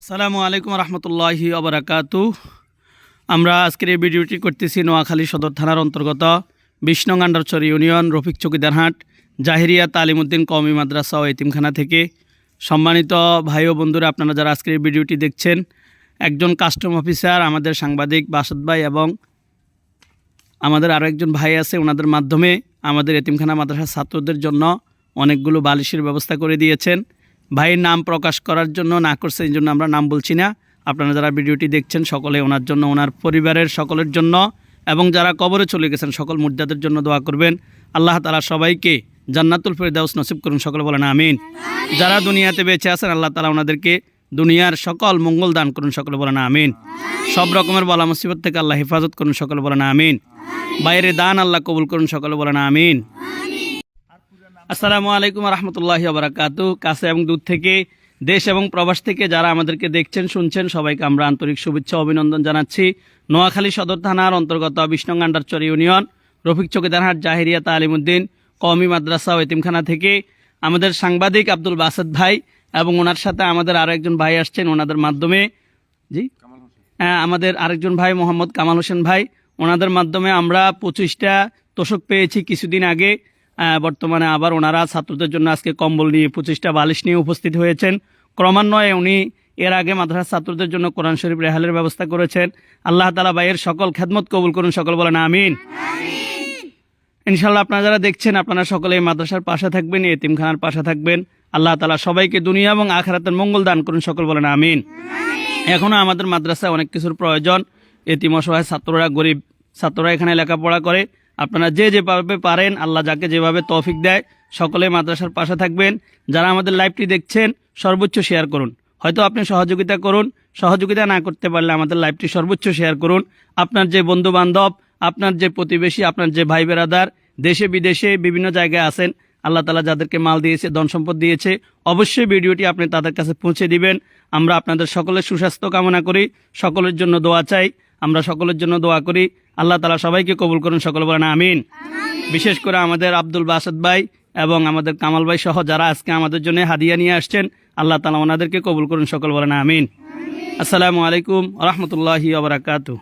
আসসালামু আলাইকুম রহমতুল্লাহি ওবারাকাতু। আমরা আজকের এই ভিডিওটি করতেছি নোয়াখালী সদর থানার অন্তর্গত ২০ নং আন্ডারচর ইউনিয়ন রফিক চৌকিদারহাট জাহিরিয়া তালিমউদ্দিন কওমি মাদ্রাসা ও এতিমখানা থেকে। সম্মানিত ভাই ও বন্ধুরা, আপনারা যারা আজকের এই ভিডিওটি দেখছেন, একজন কাস্টম অফিসার, আমাদের সাংবাদিক বাসাদ ভাই এবং আমাদের আরও একজন ভাই আছে, ওনাদের মাধ্যমে আমাদের এতিমখানা মাদ্রাসার ছাত্রদের জন্য অনেকগুলো বালিশের ব্যবস্থা করে দিয়েছেন। ভাইয়ের নাম প্রকাশ করার জন্য না করছে, এই জন্য আমরা নাম বলছি না। আপনারা যারা ভিডিওটি দেখছেন সকলে ওনার জন্য, ওনার পরিবারের সকলের জন্য এবং যারা কবরে চলে গেছেন সকল মুর্দাদের জন্য দোয়া করবেন। আল্লাহ তাআলা সবাইকে জান্নাতুল ফেরদাউস নসিব করুন, সকলে বলেন আমিন। যারা দুনিয়াতে বেঁচে আছেন আল্লাহ তাআলা ওনাদেরকে দুনিয়ার সকল মঙ্গল দান করুন, সকলে বলেন আমিন। সব রকমের বালা মুসিবত থেকে আল্লাহ হেফাজত করুন, সকলে বলেন আমিন। বাইরে দান আল্লাহ কবুল করুন, সকলে বলেন আমিন। আসসালামু আলাইকুম রহমতুল্লাহি ওবারাকাতু। কাছে এবং দূর থেকে, দেশ এবং প্রবাস থেকে যারা আমাদেরকে দেখছেন শুনছেন, সবাইকে আমরা আন্তরিক শুভেচ্ছা অভিনন্দন জানাচ্ছি। নোয়াখালী সদর থানার অন্তর্গত ২০ নং আন্ডারচর ইউনিয়ন রফিক চৌকিদারহাট জাহিরিয়া তালিমউদ্দিন কওমি মাদ্রাসা ও এতিমখানা থেকে আমাদের সাংবাদিক আব্দুল বাসাদ ভাই এবং ওনার সাথে আমাদের আরও একজন ভাই আসছেন, ওনাদের মাধ্যমে আমাদের আরেকজন ভাই মোহাম্মদ কামাল হোসেন ভাই, ওনাদের মাধ্যমে আমরা 25টা তোষক পেয়েছি কিছুদিন আগে। বর্তমানে আবার ওনারা ছাত্রদের জন্য আজকে কম্বল নিয়ে 25টা বালিশ নিয়ে উপস্থিত হয়েছেন। ক্রমান্বয়ে উনি এর আগে মাদ্রাসা ছাত্রদের জন্য কোরআন শরীফ রেহালের ব্যবস্থা করেছেন। আল্লাহ তাআলা ভাইয়ের সকল খেদমত কবুল করুন, সকল বলেন আমিন। ইনশাআল্লাহ আপনারা যারা দেখছেন আপনারা সকলে এই মাদ্রাসার পাশে থাকবেন, এতিমখানার পাশে থাকবেন। আল্লাহ তাআলা সবাইকে দুনিয়া এবং আখিরাতের মঙ্গল দান করুন, সকল বলেন আমিন। এখনও আমাদের মাদ্রাসায় অনেক কিছুর প্রয়োজন। এতিম অসহায় ছাত্ররা, গরিব ছাত্ররা এখানে লেখাপড়া করে। আপনারা যে যেভাবে পারেন, আল্লাহ যাকে যেভাবে তৌফিক দেয়, সকলে মাদ্রাসার পাশে থাকবেন। যারা আমাদের লাইভটি দেখছেন সর্বোচ্চ শেয়ার করুন। হয়তো আপনি সহযোগিতা করুন, সহযোগিতা না করতে পারলে আমাদের লাইভটি সর্বোচ্চ শেয়ার করুন। আপনার যে বন্ধু বান্ধব, আপনার যে প্রতিবেশী, আপনার যে ভাই বেরাদার দেশে বিদেশে বিভিন্ন জায়গায় আছেন, আল্লাহ তাআলা যাদেরকে মাল দিয়েছে, ধন সম্পদ দিয়েছে, অবশ্যই ভিডিওটি আপনি তাদের কাছে পৌঁছে দিবেন। আমরা আপনাদের সকলের সুস্বাস্থ্য কামনা করি, সকলের জন্য দোয়া চাই। আমরা সকলের জন্য দোয়া করি, আল্লাহ তাআলা সবাইকে কবুল করুন, সকলে বলেন আমিন। বিশেষ করে আমাদের আব্দুল বাসাদ ভাই এবং আমাদের কামাল ভাই সহ যারা আজকে আমাদের জন্য হাদিয়া নিয়ে আসছেন, আল্লাহ তাআলা ওনাদেরকে কবুল করুন, সকল বলেন আমিন। আসসালামু আলাইকুম রহমতুল্লাহি ওয়া বারাকাতুহু।